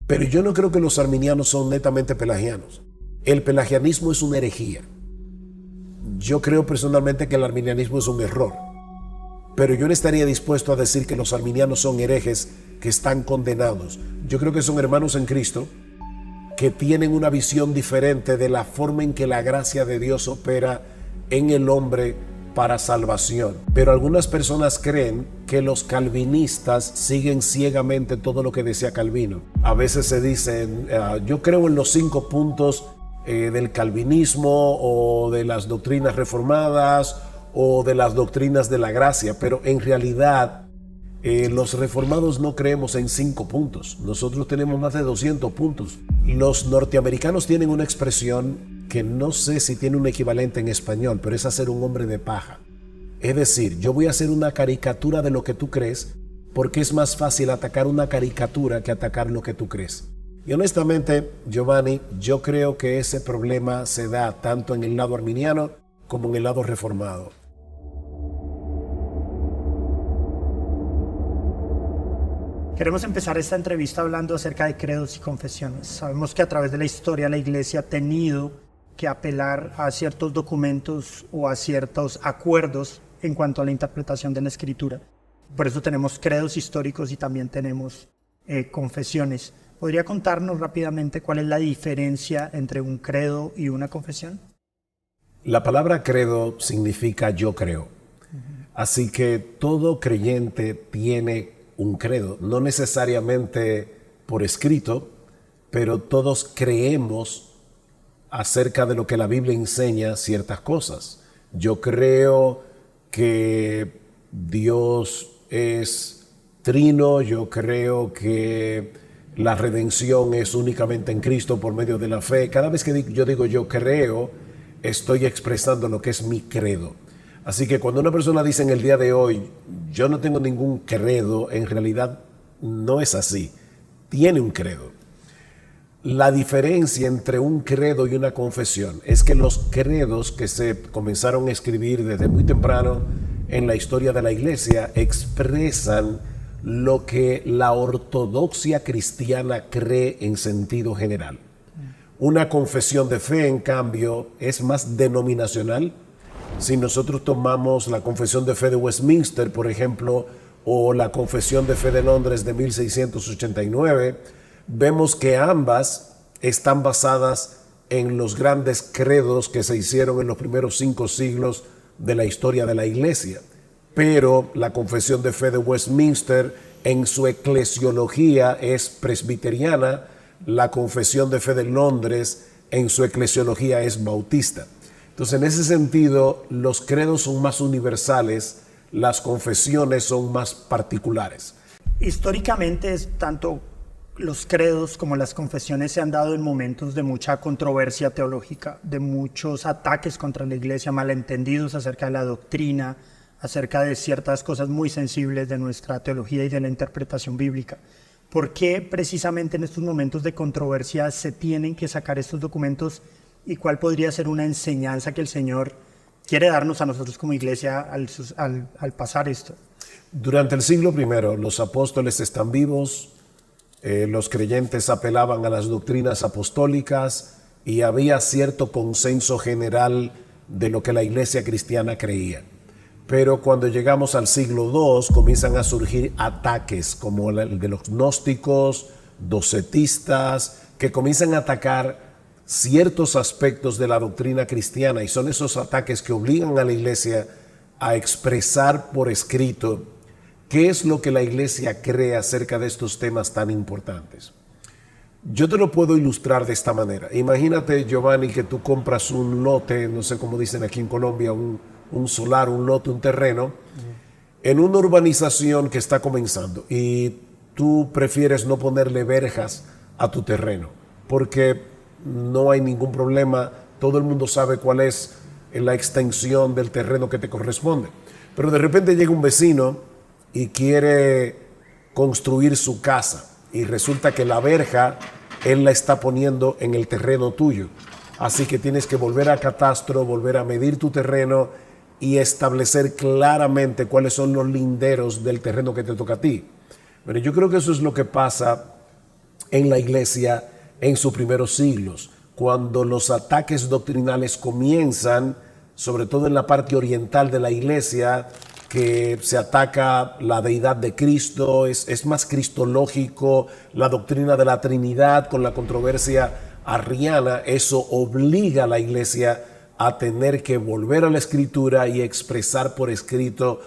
Pero yo no creo que los arminianos son netamente pelagianos. El pelagianismo es una herejía. Yo creo personalmente que el arminianismo es un error. Pero yo no estaría dispuesto a decir que los arminianos son herejes que están condenados. Yo creo que son hermanos en Cristo que tienen una visión diferente de la forma en que la gracia de Dios opera en el hombre para salvación. Pero algunas personas creen que los calvinistas siguen ciegamente todo lo que decía Calvino. A veces se dicen, yo creo en los 5 puntos del calvinismo o de las doctrinas reformadas o de las doctrinas de la gracia, pero en realidad los reformados no creemos en 5 puntos. Nosotros tenemos más de 200 puntos. Los norteamericanos tienen una expresión que no sé si tiene un equivalente en español, pero es hacer un hombre de paja. Es decir, yo voy a hacer una caricatura de lo que tú crees porque es más fácil atacar una caricatura que atacar lo que tú crees. Y honestamente, Giovanni, yo creo que ese problema se da tanto en el lado arminiano como en el lado reformado. Queremos empezar esta entrevista hablando acerca de credos y confesiones. Sabemos que a través de la historia la Iglesia ha tenido que apelar a ciertos documentos o a ciertos acuerdos en cuanto a la interpretación de la Escritura. Por eso tenemos credos históricos y también tenemos confesiones. ¿Podría contarnos rápidamente cuál es la diferencia entre un credo y una confesión? La palabra credo significa yo creo. Así que todo creyente tiene un credo, no necesariamente por escrito, pero todos creemos acerca de lo que la Biblia enseña ciertas cosas. Yo creo que Dios es trino, yo creo que la redención es únicamente en Cristo por medio de la fe. Cada vez que yo digo yo creo, estoy expresando lo que es mi credo. Así que cuando una persona dice en el día de hoy, yo no tengo ningún credo, en realidad no es así. Tiene un credo. La diferencia entre un credo y una confesión es que los credos que se comenzaron a escribir desde muy temprano en la historia de la iglesia expresan lo que la ortodoxia cristiana cree en sentido general. Una confesión de fe, en cambio, es más denominacional. Si nosotros tomamos la Confesión de Fe de Westminster, por ejemplo, o la Confesión de Fe de Londres de 1689, vemos que ambas están basadas en los grandes credos que se hicieron en los primeros 5 siglos de la historia de la Iglesia. Pero la Confesión de Fe de Westminster en su eclesiología es presbiteriana, la Confesión de Fe de Londres en su eclesiología es bautista. Entonces, en ese sentido, los credos son más universales, las confesiones son más particulares. Históricamente, tanto los credos como las confesiones se han dado en momentos de mucha controversia teológica, de muchos ataques contra la iglesia, malentendidos acerca de la doctrina, acerca de ciertas cosas muy sensibles de nuestra teología y de la interpretación bíblica. ¿Por qué precisamente en estos momentos de controversia se tienen que sacar estos documentos? ¿Y cuál podría ser una enseñanza que el Señor quiere darnos a nosotros como iglesia al pasar esto? Durante el siglo I, los apóstoles están vivos, los creyentes apelaban a las doctrinas apostólicas y había cierto consenso general de lo que la iglesia cristiana creía. Pero cuando llegamos al siglo II comienzan a surgir ataques como el de los gnósticos, docetistas, que comienzan a atacar ciertos aspectos de la doctrina cristiana, y son esos ataques que obligan a la iglesia a expresar por escrito qué es lo que la iglesia cree acerca de estos temas tan importantes. Yo te lo puedo ilustrar de esta manera. Imagínate, Giovanni, que tú compras un lote, no sé cómo dicen aquí en Colombia, un solar, un lote, un terreno, en una urbanización que está comenzando, y tú prefieres no ponerle verjas a tu terreno, porque no hay ningún problema, todo el mundo sabe cuál es la extensión del terreno que te corresponde. Pero de repente llega un vecino y quiere construir su casa y resulta que la verja él la está poniendo en el terreno tuyo. Así que tienes que volver a catastro, volver a medir tu terreno y establecer claramente cuáles son los linderos del terreno que te toca a ti. Pero yo creo que eso es lo que pasa en la iglesia en sus primeros siglos, cuando los ataques doctrinales comienzan, sobre todo en la parte oriental de la iglesia, que se ataca la deidad de Cristo, es más cristológico, la doctrina de la Trinidad con la controversia arriana. Eso obliga a la iglesia a tener que volver a la Escritura y expresar por escrito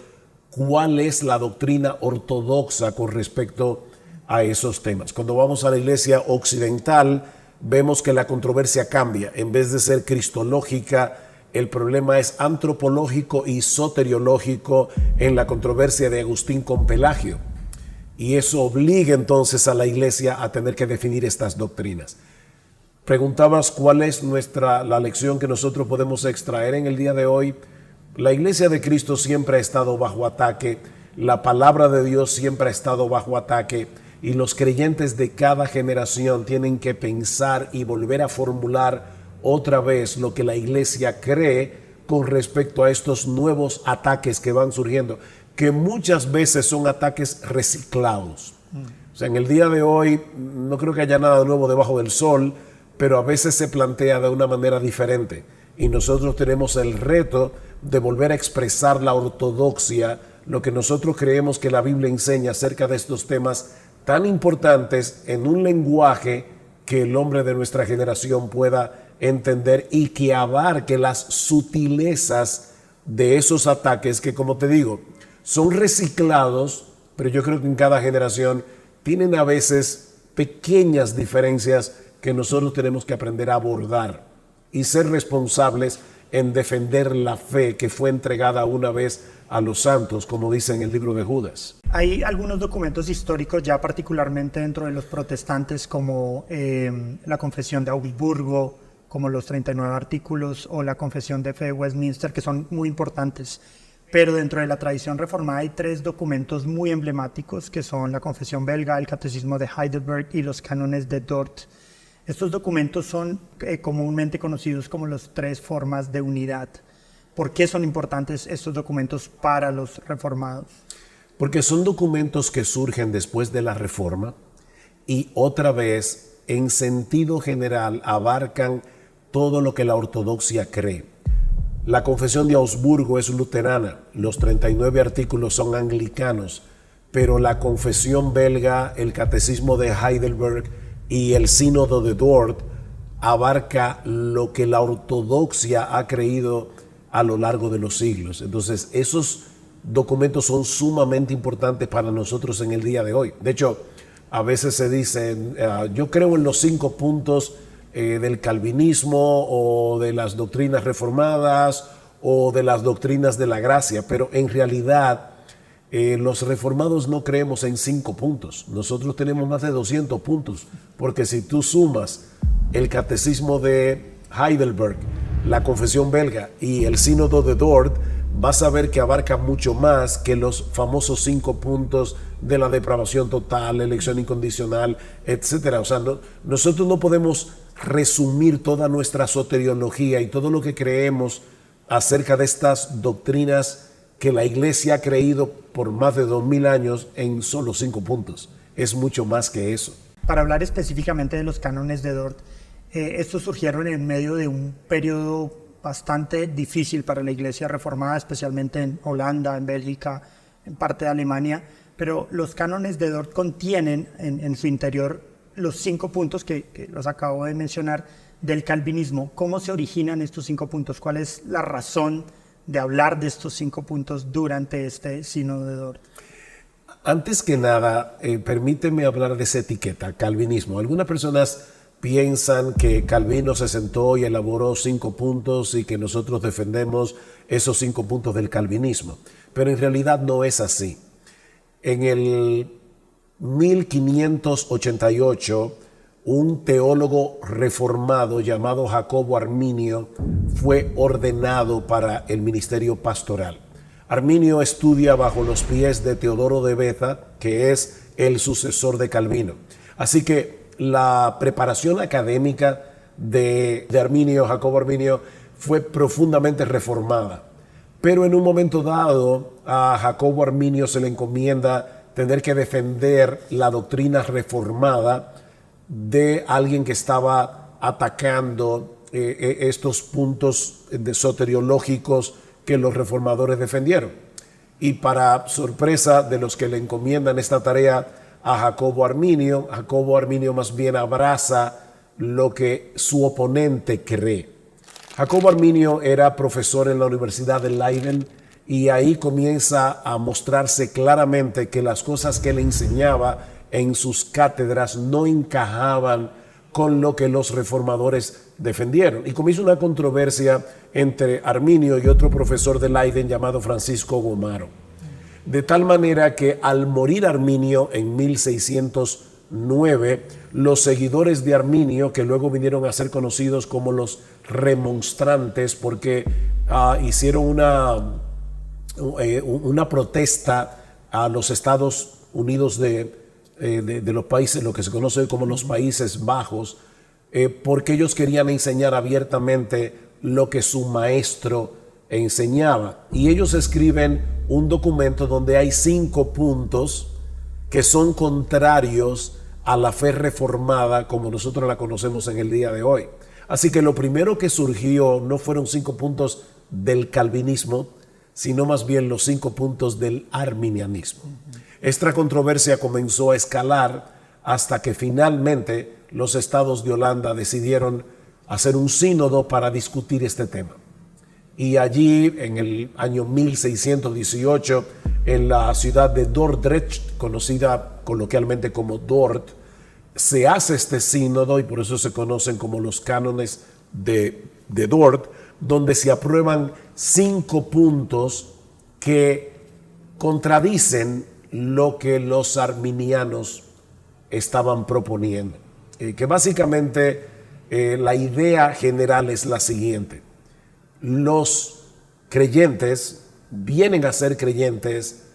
cuál es la doctrina ortodoxa con respecto a esos temas. Cuando vamos a la iglesia occidental, vemos que la controversia cambia. En vez de ser cristológica, el problema es antropológico y soteriológico en la controversia de Agustín con Pelagio. Y eso obliga entonces a la iglesia a tener que definir estas doctrinas. Preguntabas cuál es la lección que nosotros podemos extraer en el día de hoy. La iglesia de Cristo siempre ha estado bajo ataque, la palabra de Dios siempre ha estado bajo ataque, y los creyentes de cada generación tienen que pensar y volver a formular otra vez lo que la iglesia cree con respecto a estos nuevos ataques que van surgiendo, que muchas veces son ataques reciclados. O sea, en el día de hoy no creo que haya nada nuevo debajo del sol, pero a veces se plantea de una manera diferente. Y nosotros tenemos el reto de volver a expresar la ortodoxia, lo que nosotros creemos que la Biblia enseña acerca de estos temas tan importantes en un lenguaje que el hombre de nuestra generación pueda entender y que abarque las sutilezas de esos ataques que, como te digo, son reciclados, pero yo creo que en cada generación tienen a veces pequeñas diferencias que nosotros tenemos que aprender a abordar y ser responsables en defender la fe que fue entregada una vez a los santos, como dice en el libro de Judas. Hay algunos documentos históricos ya particularmente dentro de los protestantes, como la Confesión de Augsburgo, como los 39 artículos, o la Confesión de Fe de Westminster, que son muy importantes. Pero dentro de la tradición reformada hay 3 documentos muy emblemáticos, que son la Confesión belga, el Catecismo de Heidelberg y los Cánones de Dort. Estos documentos son comúnmente conocidos como las 3 formas de unidad. ¿Por qué son importantes estos documentos para los reformados? Porque son documentos que surgen después de la Reforma y otra vez, en sentido general, abarcan todo lo que la ortodoxia cree. La Confesión de Augsburgo es luterana, los 39 artículos son anglicanos, pero la Confesión belga, el Catecismo de Heidelberg y el Sínodo de Dort abarca lo que la ortodoxia ha creído a lo largo de los siglos. Entonces, esos documentos son sumamente importantes para nosotros en el día de hoy. De hecho, a veces se dice, yo creo en los 5 puntos del calvinismo o de las doctrinas reformadas o de las doctrinas de la gracia, pero en realidad los reformados no creemos en 5 puntos. Nosotros tenemos más de 200 puntos, porque si tú sumas el Catecismo de Heidelberg, la Confesión belga y el Sínodo de Dort, vas a ver que abarca mucho más que los famosos 5 puntos de la depravación total, elección incondicional, etcétera. O sea, nosotros no podemos resumir toda nuestra soteriología y todo lo que creemos acerca de estas doctrinas que la iglesia ha creído por más de 2000 años en solo 5 puntos. Es mucho más que eso. Para hablar específicamente de los cánones de Dort, estos surgieron en medio de un periodo bastante difícil para la iglesia reformada, especialmente en Holanda, en Bélgica, en parte de Alemania, pero los cánones de Dort contienen en su interior los 5 puntos que los acabo de mencionar del calvinismo. ¿Cómo se originan estos 5 puntos? ¿Cuál es la razón de hablar de estos 5 puntos durante este sínodo de Dort? Antes que nada, permíteme hablar de esa etiqueta, calvinismo. Algunas personas piensan que Calvino se sentó y elaboró 5 puntos y que nosotros defendemos esos 5 puntos del calvinismo, pero en realidad no es así. En el 1588, un teólogo reformado llamado Jacobo Arminio fue ordenado para el ministerio pastoral. Arminio estudia bajo los pies de Teodoro de Beza, que es el sucesor de Calvino. Así que la preparación académica de Arminio, Jacobo Arminio, fue profundamente reformada. Pero en un momento dado, a Jacobo Arminio se le encomienda tener que defender la doctrina reformada de alguien que estaba atacando estos puntos soteriológicos que los reformadores defendieron. Y para sorpresa de los que le encomiendan esta tarea a Jacobo Arminio más bien abraza lo que su oponente cree. Jacobo Arminio era profesor en la Universidad de Leiden y ahí comienza a mostrarse claramente que las cosas que le enseñaba en sus cátedras no encajaban con lo que los reformadores defendieron. Y comienza una controversia entre Arminio y otro profesor de Leiden llamado Francisco Gomaro. De tal manera que al morir Arminio en 1609, los seguidores de Arminio, que luego vinieron a ser conocidos como los remonstrantes, porque hicieron una protesta a los Estados Unidos de los países, lo que se conoce como los Países Bajos, porque ellos querían enseñar abiertamente lo que su maestro enseñaba. Y ellos escriben un documento donde hay 5 puntos que son contrarios a la fe reformada como nosotros la conocemos en el día de hoy. Así que lo primero que surgió no fueron 5 puntos del calvinismo, sino más bien los 5 puntos del arminianismo. Esta controversia comenzó a escalar hasta que finalmente los estados de Holanda decidieron hacer un sínodo para discutir este tema. Y allí, en el año 1618, en la ciudad de Dordrecht, conocida coloquialmente como Dort, se hace este sínodo, y por eso se conocen como los cánones de Dort, donde se aprueban 5 puntos que contradicen lo que los arminianos estaban proponiendo. Que básicamente la idea general es la siguiente: los creyentes vienen a ser creyentes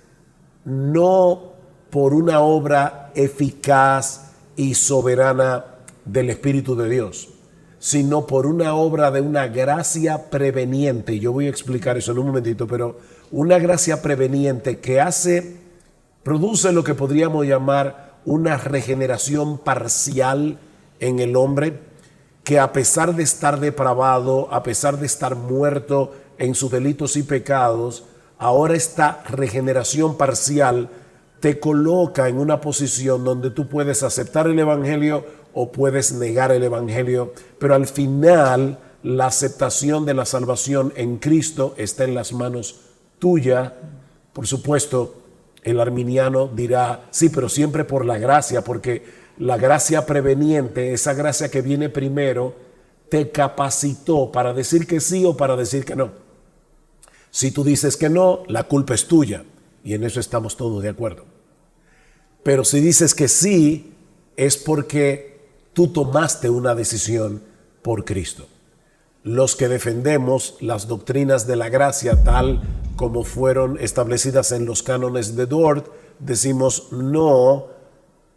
no por una obra eficaz y soberana del Espíritu de Dios, sino por una obra de una gracia preveniente. Yo voy a explicar eso en un momentito, pero una gracia preveniente que produce lo que podríamos llamar una regeneración parcial en el hombre, que a pesar de estar depravado, a pesar de estar muerto en sus delitos y pecados, ahora esta regeneración parcial te coloca en una posición donde tú puedes aceptar el Evangelio o puedes negar el Evangelio, pero al final la aceptación de la salvación en Cristo está en las manos tuyas. Por supuesto, el arminiano dirá, sí, pero siempre por la gracia, porque la gracia preveniente, esa gracia que viene primero, te capacitó para decir que sí o para decir que no. Si tú dices que no, la culpa es tuya, y en eso estamos todos de acuerdo. Pero si dices que sí, es porque tú tomaste una decisión por Cristo. Los que defendemos las doctrinas de la gracia tal como fueron establecidas en los cánones de Dort, decimos no,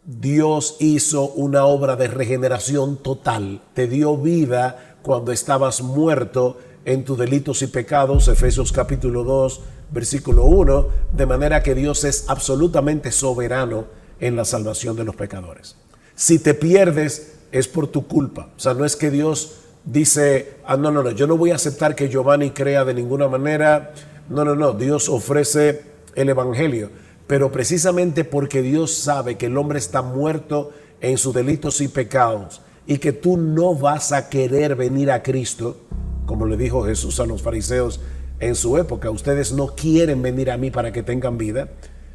Dios hizo una obra de regeneración total, te dio vida cuando estabas muerto en tus delitos y pecados, Efesios capítulo 2, versículo 1, de manera que Dios es absolutamente soberano en la salvación de los pecadores. Si te pierdes, es por tu culpa. O sea, no es que Dios dice, no, yo no voy a aceptar que Giovanni crea de ninguna manera. No, Dios ofrece el Evangelio. Pero precisamente porque Dios sabe que el hombre está muerto en sus delitos y pecados y que tú no vas a querer venir a Cristo, como le dijo Jesús a los fariseos en su época, ustedes no quieren venir a mí para que tengan vida.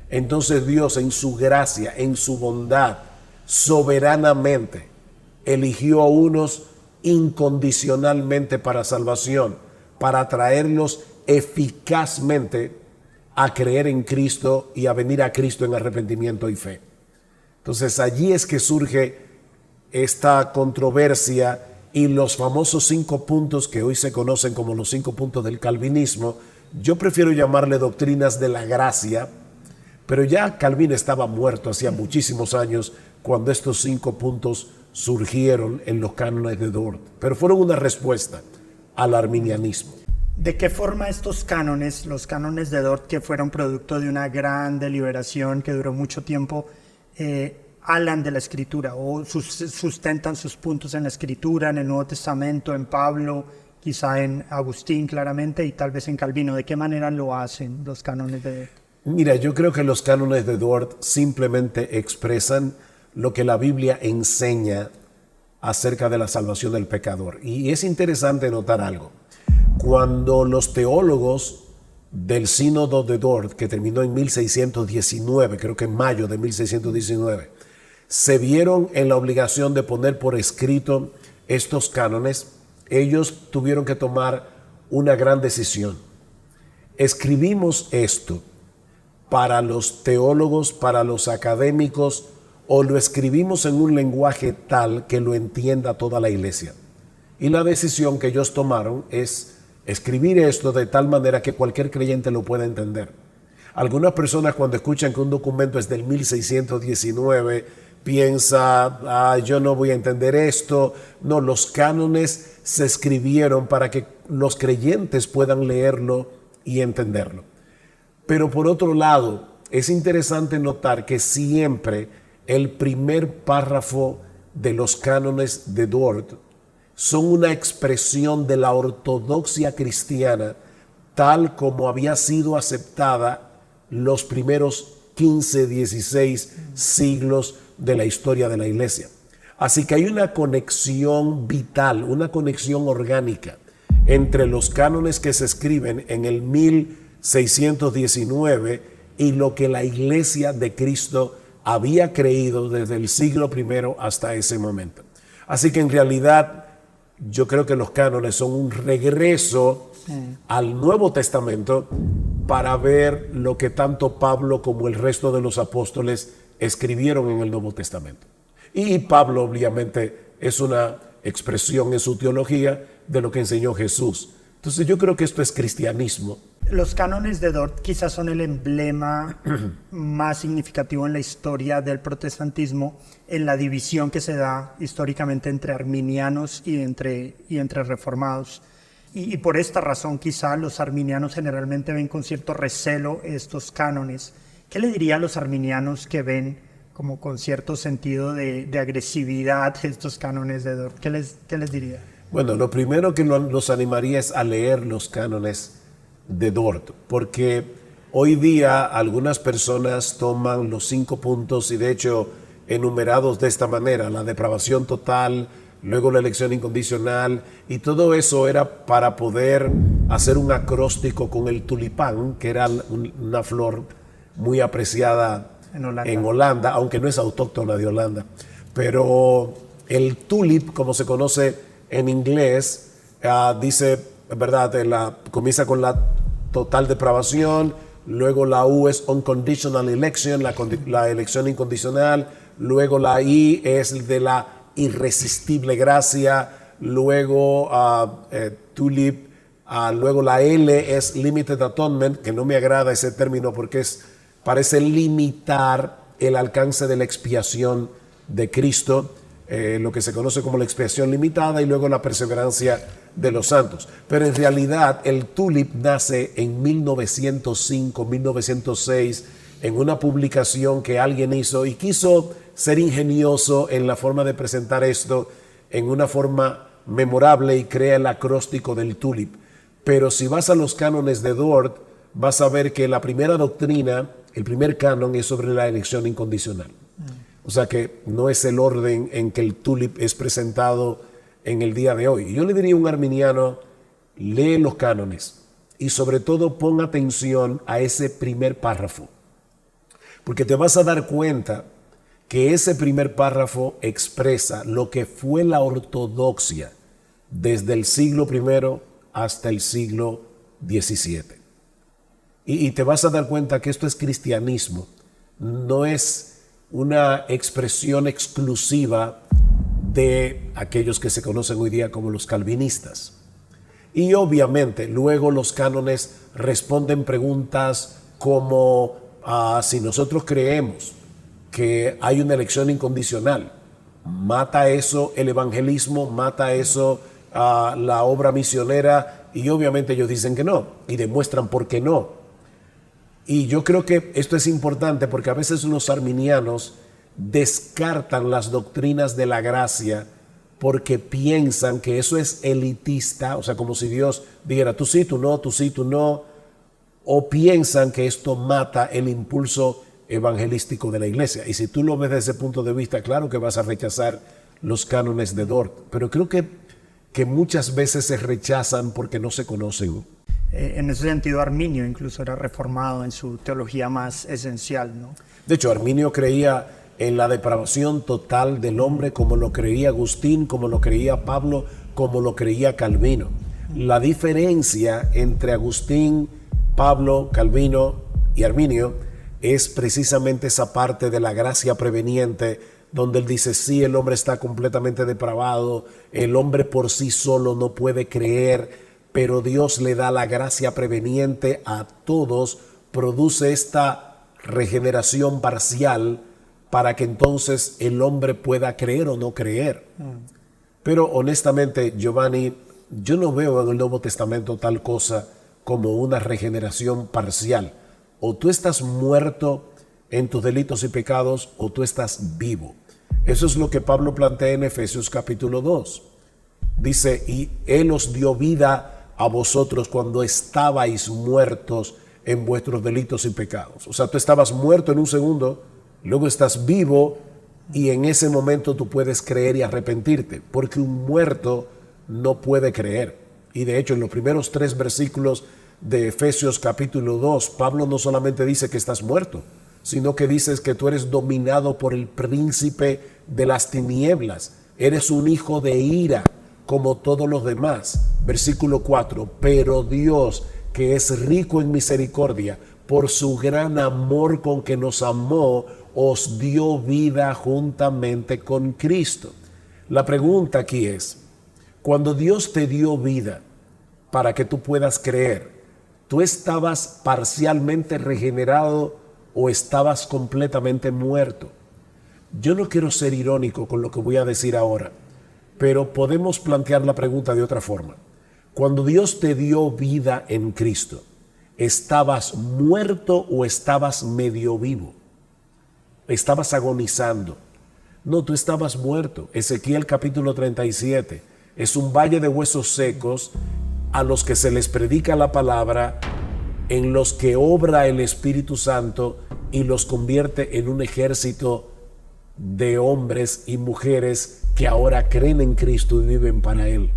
Entonces Dios, en su gracia, en su bondad, soberanamente eligió a unos incondicionalmente para salvación, para traerlos eficazmente a creer en Cristo y a venir a Cristo en arrepentimiento y fe. Entonces allí es que surge esta controversia y los famosos 5 puntos que hoy se conocen como los 5 puntos del calvinismo. Yo prefiero llamarle doctrinas de la gracia, pero ya Calvino estaba muerto hacía muchísimos años cuando estos 5 puntos surgieron en los cánones de Dort, pero fueron una respuesta al arminianismo. ¿De qué forma estos cánones, los cánones de Dort, que fueron producto de una gran deliberación que duró mucho tiempo, hablan de la Escritura o sustentan sus puntos en la Escritura, en el Nuevo Testamento, en Pablo, quizá en Agustín claramente y tal vez en Calvino. ¿De qué manera lo hacen los cánones de Dort? Mira, yo creo que los cánones de Dort simplemente expresan lo que la Biblia enseña acerca de la salvación del pecador. Y es interesante notar algo. Cuando los teólogos del Sínodo de Dort, que terminó en 1619, creo que en mayo de 1619, se vieron en la obligación de poner por escrito estos cánones, ellos tuvieron que tomar una gran decisión. ¿Escribimos esto para los teólogos, para los académicos, o lo escribimos en un lenguaje tal que lo entienda toda la iglesia? Y la decisión que ellos tomaron es escribir esto de tal manera que cualquier creyente lo pueda entender. Algunas personas, cuando escuchan que un documento es del 1619, piensa, yo no voy a entender esto. No, los cánones se escribieron para que los creyentes puedan leerlo y entenderlo. Pero por otro lado, es interesante notar que siempre el primer párrafo de los cánones de Dort son una expresión de la ortodoxia cristiana tal como había sido aceptada los primeros 15, 16 siglos de la historia de la iglesia. Así que hay una conexión vital, una conexión orgánica entre los cánones que se escriben en el 1619 y lo que la iglesia de Cristo había creído desde el siglo I hasta ese momento. Así que en realidad yo creo que los cánones son un regreso al Nuevo Testamento para ver lo que tanto Pablo como el resto de los apóstoles escribieron en el Nuevo Testamento. Y Pablo obviamente es una expresión en su teología de lo que enseñó Jesús. Entonces yo creo que esto es cristianismo. Los cánones de Dort quizás son el emblema más significativo en la historia del protestantismo, en la división que se da históricamente entre arminianos y entre reformados. Y por esta razón quizá los arminianos generalmente ven con cierto recelo estos cánones. ¿Qué le diría a los arminianos que ven como con cierto sentido de agresividad estos cánones de Dort? ¿Qué les diría? Bueno, lo primero que los animaría es a leer los cánones de Dort, porque hoy día algunas personas toman los 5 puntos y de hecho enumerados de esta manera: la depravación total, luego la elección incondicional, y todo eso era para poder hacer un acróstico con el tulipán, que era una flor muy apreciada en Holanda, aunque no es autóctona de Holanda. Pero el tulip, como se conoce en inglés, dice, ¿verdad? Comienza con la total depravación, luego la U es unconditional election, la elección incondicional, luego la I es de la irresistible gracia, luego tulip, luego la L es limited atonement, que no me agrada ese término porque parece limitar el alcance de la expiación de Cristo, lo que se conoce como la expiación limitada, y luego la perseverancia de los santos. Pero en realidad el tulip nace en 1905, 1906, en una publicación que alguien hizo y quiso ser ingenioso en la forma de presentar esto en una forma memorable y crea el acróstico del tulip. Pero si vas a los cánones de Dort, vas a ver que la primera doctrina, el primer canon, es sobre la elección incondicional. O sea que no es el orden en que el tulip es presentado en el día de hoy. Yo le diría a un arminiano: lee los cánones y sobre todo pon atención a ese primer párrafo, porque te vas a dar cuenta que ese primer párrafo expresa lo que fue la ortodoxia desde el siglo I hasta el siglo XVII. Y te vas a dar cuenta que esto es cristianismo, no es una expresión exclusiva de aquellos que se conocen hoy día como los calvinistas. Y obviamente luego los cánones responden preguntas como si nosotros creemos que hay una elección incondicional, ¿mata eso el evangelismo? ¿Mata eso la obra misionera? Y obviamente ellos dicen que no y demuestran por qué no. Y yo creo que esto es importante porque a veces los arminianos descartan las doctrinas de la gracia porque piensan que eso es elitista, o sea, como si Dios dijera, tú sí, tú no, tú sí, tú no, o piensan que esto mata el impulso evangelístico de la iglesia. Y si tú lo ves desde ese punto de vista, claro que vas a rechazar los cánones de Dort, pero creo que muchas veces se rechazan porque no se conocen. En ese sentido, Arminio incluso era reformado en su teología más esencial, ¿no? De hecho, Arminio creía en la depravación total del hombre como lo creía Agustín, como lo creía Pablo, como lo creía Calvino. La diferencia entre Agustín, Pablo, Calvino y Arminio es precisamente esa parte de la gracia preveniente, donde él dice, sí, el hombre está completamente depravado, el hombre por sí solo no puede creer, pero Dios le da la gracia preveniente a todos, produce esta regeneración parcial para que entonces el hombre pueda creer o no creer. Pero honestamente, Giovanni, yo no veo en el Nuevo Testamento tal cosa como una regeneración parcial. O tú estás muerto en tus delitos y pecados o tú estás vivo. Eso es lo que Pablo plantea en Efesios capítulo 2. Dice, y Él os dio vida a vosotros cuando estabais muertos en vuestros delitos y pecados. O sea, tú estabas muerto en un segundo, luego estás vivo y en ese momento tú puedes creer y arrepentirte, porque un muerto no puede creer. Y de hecho, en los primeros 3 versículos de Efesios capítulo 2, Pablo no solamente dice que estás muerto, sino que dices que tú eres dominado por el príncipe de las tinieblas. Eres un hijo de ira como todos los demás. Versículo 4, pero Dios, que es rico en misericordia, por su gran amor con que nos amó, os dio vida juntamente con Cristo. La pregunta aquí es, cuando Dios te dio vida para que tú puedas creer, ¿tú estabas parcialmente regenerado o estabas completamente muerto? Yo no quiero ser irónico con lo que voy a decir ahora, pero podemos plantear la pregunta de otra forma. Cuando Dios te dio vida en Cristo, ¿estabas muerto o estabas medio vivo? ¿Estabas agonizando? No, tú estabas muerto. Ezequiel capítulo 37 es un valle de huesos secos a los que se les predica la palabra, en los que obra el Espíritu Santo y los convierte en un ejército de hombres y mujeres que ahora creen en Cristo y viven para Él.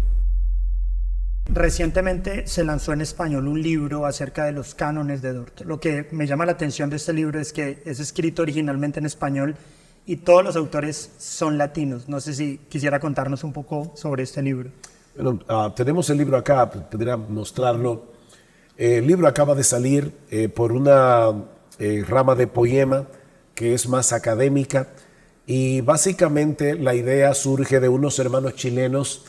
Recientemente se lanzó en español un libro acerca de los cánones de Dort. Lo que me llama la atención de este libro es que es escrito originalmente en español y todos los autores son latinos. No sé si quisiera contarnos un poco sobre este libro. Bueno, tenemos el libro acá, podría mostrarlo. El libro acaba de salir por una rama de poema que es más académica, y básicamente la idea surge de unos hermanos chilenos.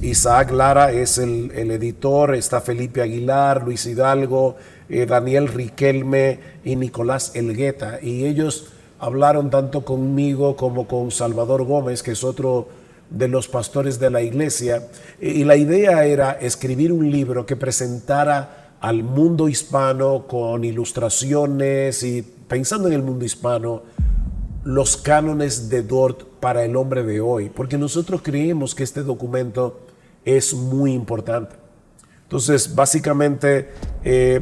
Isaac Lara es el editor, está Felipe Aguilar, Luis Hidalgo, Daniel Riquelme y Nicolás Elgueta, y ellos hablaron tanto conmigo como con Salvador Gómez, que es otro de los pastores de la iglesia, y la idea era escribir un libro que presentara al mundo hispano con ilustraciones y pensando en el mundo hispano los cánones de Dort para el hombre de hoy, porque nosotros creemos que este documento es muy importante. Entonces, básicamente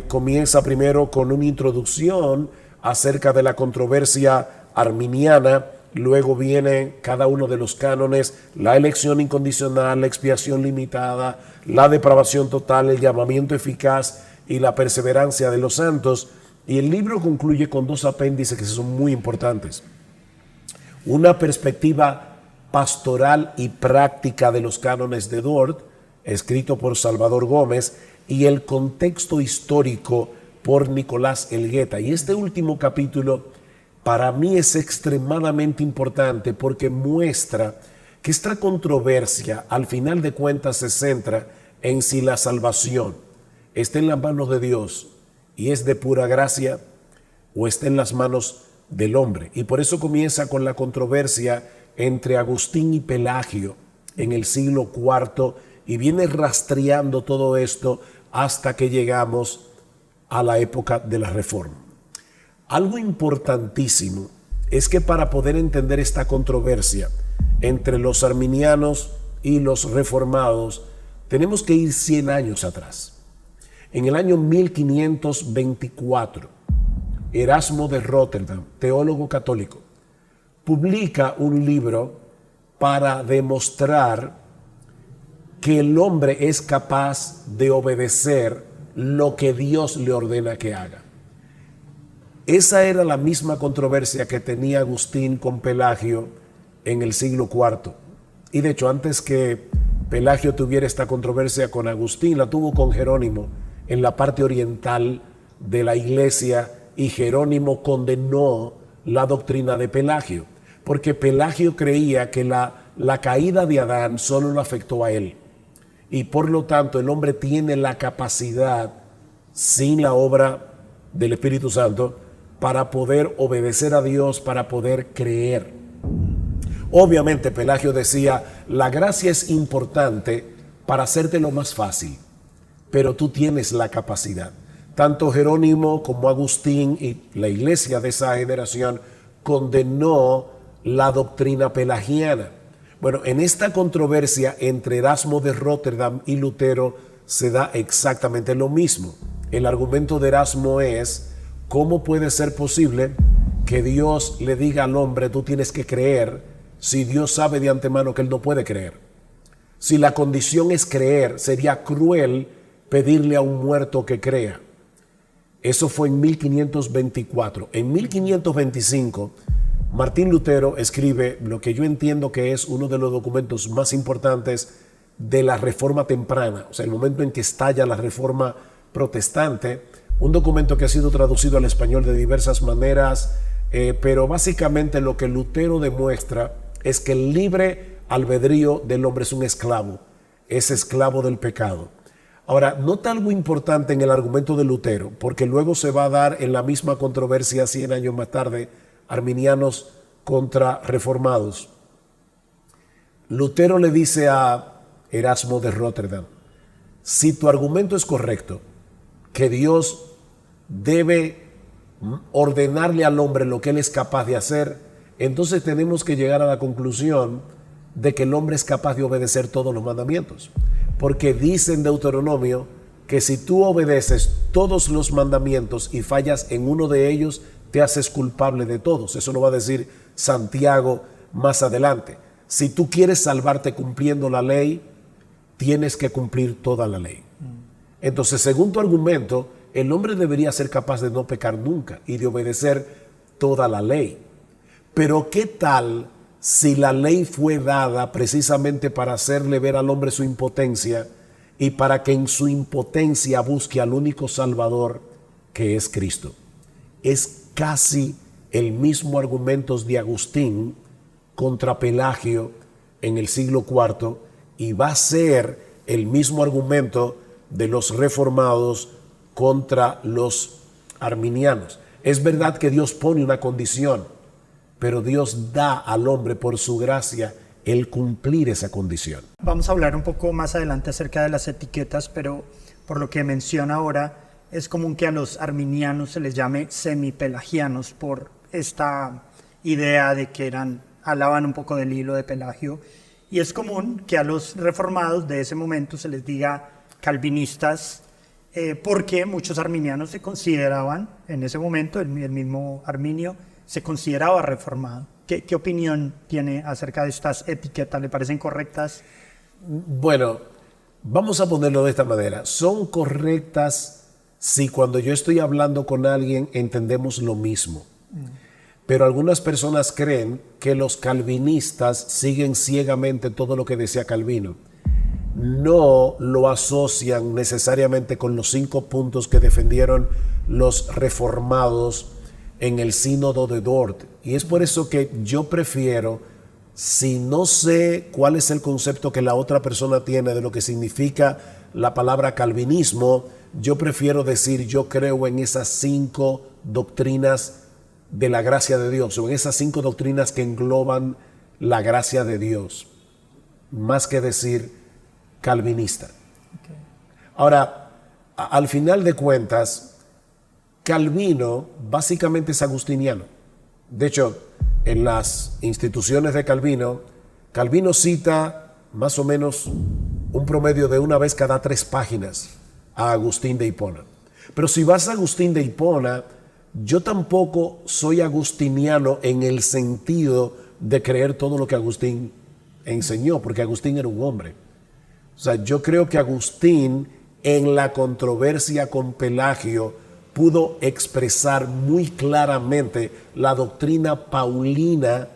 comienza primero con una introducción acerca de la controversia arminiana, luego viene cada uno de los cánones, la elección incondicional, la expiación limitada, la depravación total, el llamamiento eficaz y la perseverancia de los santos, y el libro concluye con 2 apéndices que son muy importantes. Una perspectiva pastoral y práctica de los cánones de Dort, escrito por Salvador Gómez, y el contexto histórico por Nicolás Elgueta. Y este último capítulo para mí es extremadamente importante porque muestra que esta controversia al final de cuentas se centra en si la salvación está en las manos de Dios y es de pura gracia o está en las manos del hombre. Y por eso comienza con la controversia entre Agustín y Pelagio en el siglo IV y viene rastreando todo esto hasta que llegamos a la época de la Reforma. Algo importantísimo es que para poder entender esta controversia entre los arminianos y los reformados, tenemos que ir 100 años atrás. En el año 1524, Erasmo de Rotterdam, teólogo católico, publica un libro para demostrar que el hombre es capaz de obedecer lo que Dios le ordena que haga. Esa era la misma controversia que tenía Agustín con Pelagio en el siglo IV. Y de hecho, antes que Pelagio tuviera esta controversia con Agustín, la tuvo con Jerónimo en la parte oriental de la iglesia, y Jerónimo condenó la doctrina de Pelagio, porque Pelagio creía que la caída de Adán solo lo afectó a él. Y por lo tanto el hombre tiene la capacidad, sin la obra del Espíritu Santo, para poder obedecer a Dios, para poder creer. Obviamente Pelagio decía, la gracia es importante para hacértelo más fácil, pero tú tienes la capacidad. Tanto Jerónimo como Agustín y la iglesia de esa generación condenó la doctrina pelagiana. Bueno, en esta controversia entre Erasmo de Rotterdam y Lutero se da exactamente lo mismo. El argumento de Erasmo es, ¿cómo puede ser posible que Dios le diga al hombre, tú tienes que creer, si Dios sabe de antemano que él no puede creer? Si la condición es creer, sería cruel pedirle a un muerto que crea. Eso fue en 1524. En 1525, Martín Lutero escribe lo que yo entiendo que es uno de los documentos más importantes de la Reforma temprana, o sea, el momento en que estalla la Reforma protestante, un documento que ha sido traducido al español de diversas maneras, pero básicamente lo que Lutero demuestra es que el libre albedrío del hombre es un esclavo, es esclavo del pecado. Ahora, nota algo importante en el argumento de Lutero, porque luego se va a dar en la misma controversia 100 años más tarde, arminianos contra reformados. Lutero le dice a Erasmo de Rotterdam, si tu argumento es correcto, que Dios debe ordenarle al hombre lo que él es capaz de hacer, entonces tenemos que llegar a la conclusión de que el hombre es capaz de obedecer todos los mandamientos. Porque dice en Deuteronomio que si tú obedeces todos los mandamientos y fallas en uno de ellos, te haces culpable de todos. Eso lo va a decir Santiago más adelante. Si tú quieres salvarte cumpliendo la ley, tienes que cumplir toda la ley. Entonces, según tu argumento, el hombre debería ser capaz de no pecar nunca y de obedecer toda la ley. Pero ¿qué tal si la ley fue dada precisamente para hacerle ver al hombre su impotencia y para que en su impotencia busque al único Salvador, que es Cristo? Es casi el mismo argumento de Agustín contra Pelagio en el siglo IV y va a ser el mismo argumento de los reformados contra los arminianos. Es verdad que Dios pone una condición, pero Dios da al hombre por su gracia el cumplir esa condición. Vamos a hablar un poco más adelante acerca de las etiquetas, pero por lo que menciona ahora, es común que a los arminianos se les llame semipelagianos por esta idea de que alaban un poco del hilo de Pelagio, y es común que a los reformados de ese momento se les diga calvinistas, porque muchos arminianos se consideraban, en ese momento, el mismo Arminio, se consideraba reformado. ¿Qué opinión tiene acerca de estas etiquetas? ¿Le parecen correctas? Bueno, vamos a ponerlo de esta manera. Son correctas si cuando yo estoy hablando con alguien entendemos lo mismo. Pero algunas personas creen que los calvinistas siguen ciegamente todo lo que decía Calvino. No lo asocian necesariamente con los 5 puntos que defendieron los reformados en el sínodo de Dort. Y es por eso que yo prefiero, si no sé cuál es el concepto que la otra persona tiene de lo que significa la palabra calvinismo, yo prefiero decir yo creo en esas 5 doctrinas de la gracia de Dios, o en esas 5 doctrinas que engloban la gracia de Dios, más que decir calvinista. Okay. Ahora, al final de cuentas, Calvino básicamente es agustiniano. De hecho, en las instituciones de Calvino, Calvino cita más o menos un promedio de una vez cada 3 páginas a Agustín de Hipona. Pero si vas a Agustín de Hipona, yo tampoco soy agustiniano en el sentido de creer todo lo que Agustín enseñó, porque Agustín era un hombre. O sea, yo creo que Agustín en la controversia con Pelagio pudo expresar muy claramente la doctrina paulina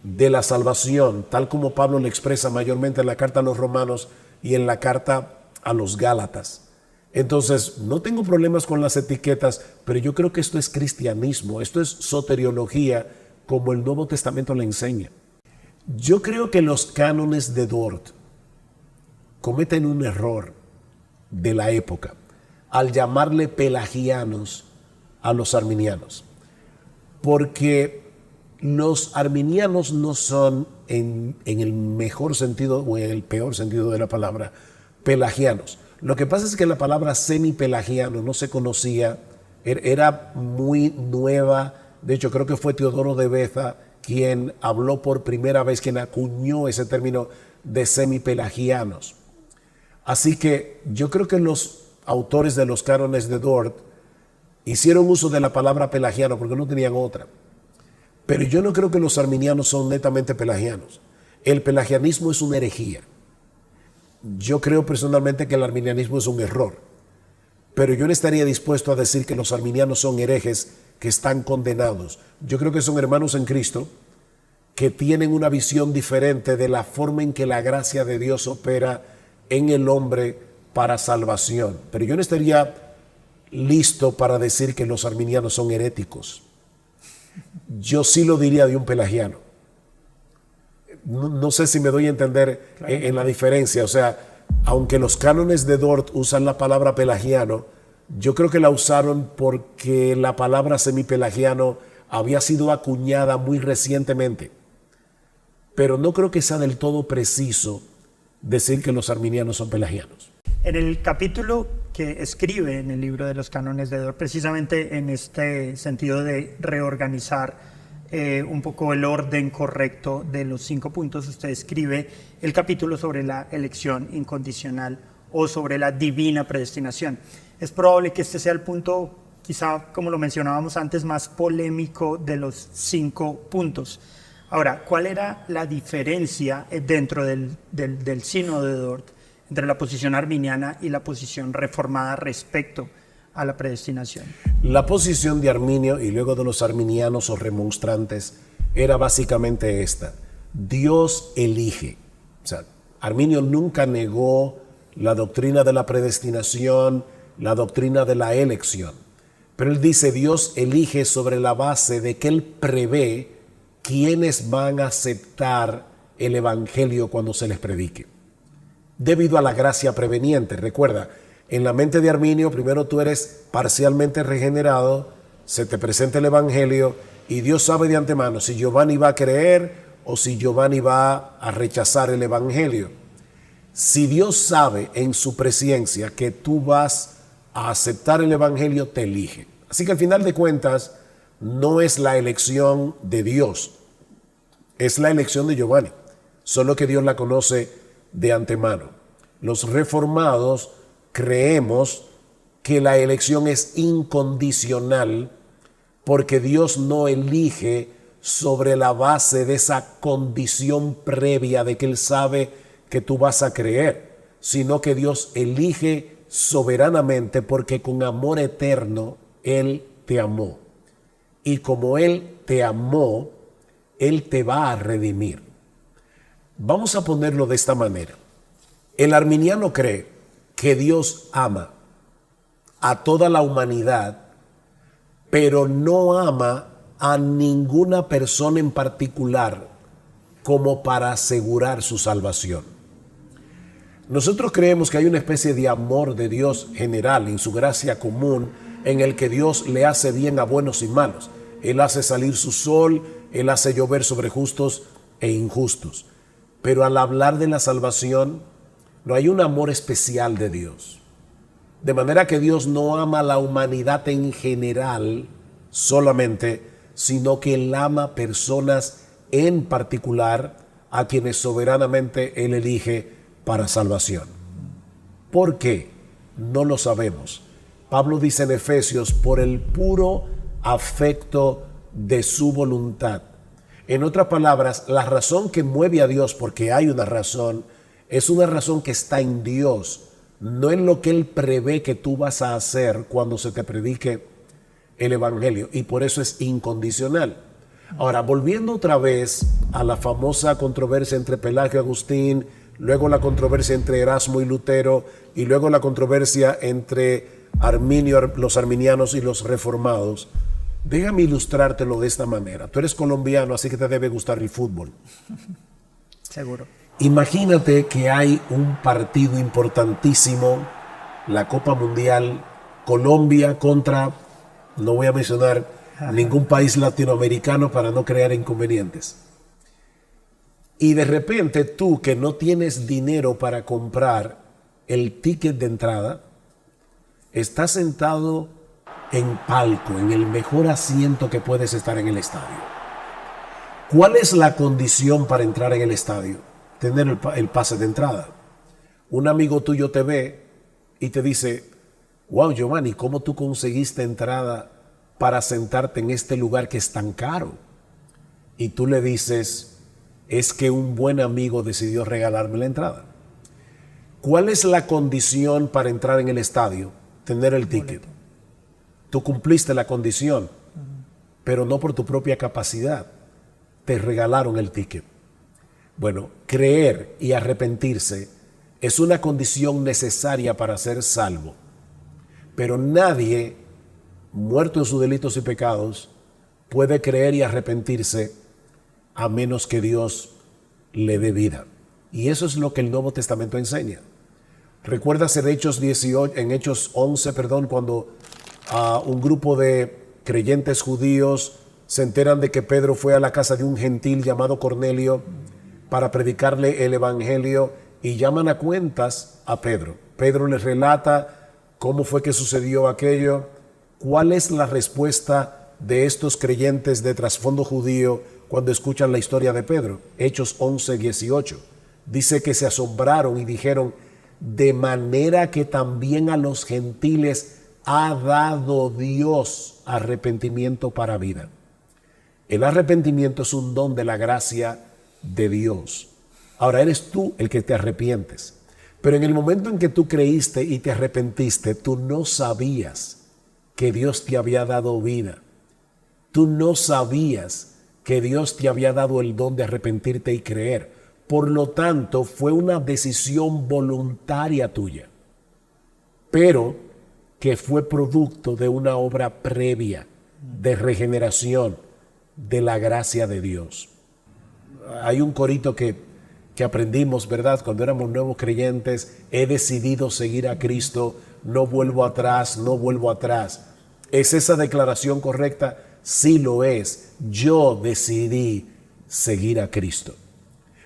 de la salvación, tal como Pablo le expresa mayormente en la carta a los romanos y en la carta a los gálatas. Entonces, no tengo problemas con las etiquetas, pero yo creo que esto es cristianismo, esto es soteriología, como el Nuevo Testamento le enseña. Yo creo que los cánones de Dort cometen un error de la época al llamarle pelagianos a los arminianos, porque los arminianos no son, en el mejor sentido o en el peor sentido de la palabra, pelagianos. Lo que pasa es que la palabra semipelagiano no se conocía, era muy nueva. De hecho, creo que fue Teodoro de Beza quien habló por primera vez, quien acuñó ese término de semipelagianos. Así que yo creo que los autores de los cánones de Dort hicieron uso de la palabra pelagiano porque no tenían otra. Pero yo no creo que los arminianos son netamente pelagianos. El pelagianismo es una herejía. Yo creo personalmente que el arminianismo es un error. Pero yo no estaría dispuesto a decir que los arminianos son herejes que están condenados. Yo creo que son hermanos en Cristo que tienen una visión diferente de la forma en que la gracia de Dios opera en el hombre para salvación. Pero yo no estaría listo para decir que los arminianos son heréticos. Yo sí lo diría de un pelagiano. No sé si me doy a entender en la diferencia. O sea, aunque los cánones de Dort usan la palabra pelagiano, yo creo que la usaron porque la palabra semipelagiano había sido acuñada muy recientemente. Pero no creo que sea del todo preciso decir que los arminianos son pelagianos. En el capítulo que escribe en el libro de los cánones de Dort, precisamente en este sentido de reorganizar un poco el orden correcto de los 5 puntos, usted escribe el capítulo sobre la elección incondicional o sobre la divina predestinación. Es probable que este sea el punto, quizá como lo mencionábamos antes, más polémico de los 5 puntos. Ahora, ¿cuál era la diferencia dentro del sínodo de Dort entre la posición arminiana y la posición reformada respecto a la predestinación? La posición de Arminio y luego de los arminianos o remonstrantes era básicamente esta: Dios elige. O sea, Arminio nunca negó la doctrina de la predestinación, la doctrina de la elección, pero él dice Dios elige sobre la base de que él prevé quiénes van a aceptar el evangelio cuando se les predique, debido a la gracia preveniente. Recuerda, en la mente de Arminio, primero tú eres parcialmente regenerado, se te presenta el evangelio y Dios sabe de antemano si Giovanni va a creer o si Giovanni va a rechazar el evangelio. Si Dios sabe en su presciencia que tú vas a aceptar el evangelio, te elige. Así que al final de cuentas, no es la elección de Dios, es la elección de Giovanni, solo que Dios la conoce de antemano. Los reformados creemos que la elección es incondicional porque Dios no elige sobre la base de esa condición previa de que Él sabe que tú vas a creer, sino que Dios elige soberanamente porque con amor eterno Él te amó. Y como Él te amó, Él te va a redimir. Vamos a ponerlo de esta manera. El arminiano cree que Dios ama a toda la humanidad, pero no ama a ninguna persona en particular como para asegurar su salvación. Nosotros creemos que hay una especie de amor de Dios general en su gracia común, en el que Dios le hace bien a buenos y malos. Él hace salir su sol, Él hace llover sobre justos e injustos. Pero al hablar de la salvación, no hay un amor especial de Dios. De manera que Dios no ama a la humanidad en general solamente, sino que Él ama personas en particular a quienes soberanamente Él elige para salvación. ¿Por qué? No lo sabemos. Pablo dice en Efesios, por el puro afecto de su voluntad. En otras palabras, la razón que mueve a Dios, porque hay una razón, es una razón que está en Dios, no en lo que Él prevé que tú vas a hacer cuando se te predique el Evangelio, y por eso es incondicional. Ahora, volviendo otra vez a la famosa controversia entre Pelagio y Agustín, luego la controversia entre Erasmo y Lutero, y luego la controversia entre Arminio, los arminianos y los reformados, déjame ilustrártelo de esta manera. Tú eres colombiano, así que te debe gustar el fútbol. Seguro. Imagínate que hay un partido importantísimo, la Copa Mundial, Colombia contra, no voy a mencionar ningún país latinoamericano para no crear inconvenientes. Y de repente tú, que no tienes dinero para comprar el ticket de entrada, estás sentado en palco, en el mejor asiento que puedes estar en el estadio. ¿Cuál es la condición para entrar en el estadio? Tener el pase de entrada. Un amigo tuyo te ve y te dice, wow, Giovanni, ¿cómo tú conseguiste entrada para sentarte en este lugar que es tan caro? Y tú le dices, es que un buen amigo decidió regalarme la entrada. ¿Cuál es la condición para entrar en el estadio? Tener el ticket. Tú cumpliste la condición, pero no por tu propia capacidad. Te regalaron el ticket. Bueno, creer y arrepentirse es una condición necesaria para ser salvo. Pero nadie, muerto en sus delitos y pecados, puede creer y arrepentirse a menos que Dios le dé vida. Y eso es lo que el Nuevo Testamento enseña. ¿Recuerdas en Hechos 11, cuando un grupo de creyentes judíos se enteran de que Pedro fue a la casa de un gentil llamado Cornelio para predicarle el evangelio y llaman a cuentas a Pedro? Pedro les relata cómo fue que sucedió aquello. ¿Cuál es la respuesta de estos creyentes de trasfondo judío cuando escuchan la historia de Pedro? Hechos 11, 18. Dice que se asombraron y dijeron, de manera que también a los gentiles ha dado Dios arrepentimiento para vida. El arrepentimiento es un don de la gracia de Dios. Ahora eres tú el que te arrepientes. Pero en el momento en que tú creíste y te arrepentiste, tú no sabías que Dios te había dado vida. Tú no sabías que Dios te había dado el don de arrepentirte y creer. Por lo tanto, fue una decisión voluntaria tuya, pero que fue producto de una obra previa de regeneración de la gracia de Dios. Hay un corito que aprendimos, ¿verdad? Cuando éramos nuevos creyentes, he decidido seguir a Cristo, no vuelvo atrás, no vuelvo atrás. ¿Es esa declaración correcta? Sí lo es. Yo decidí seguir a Cristo.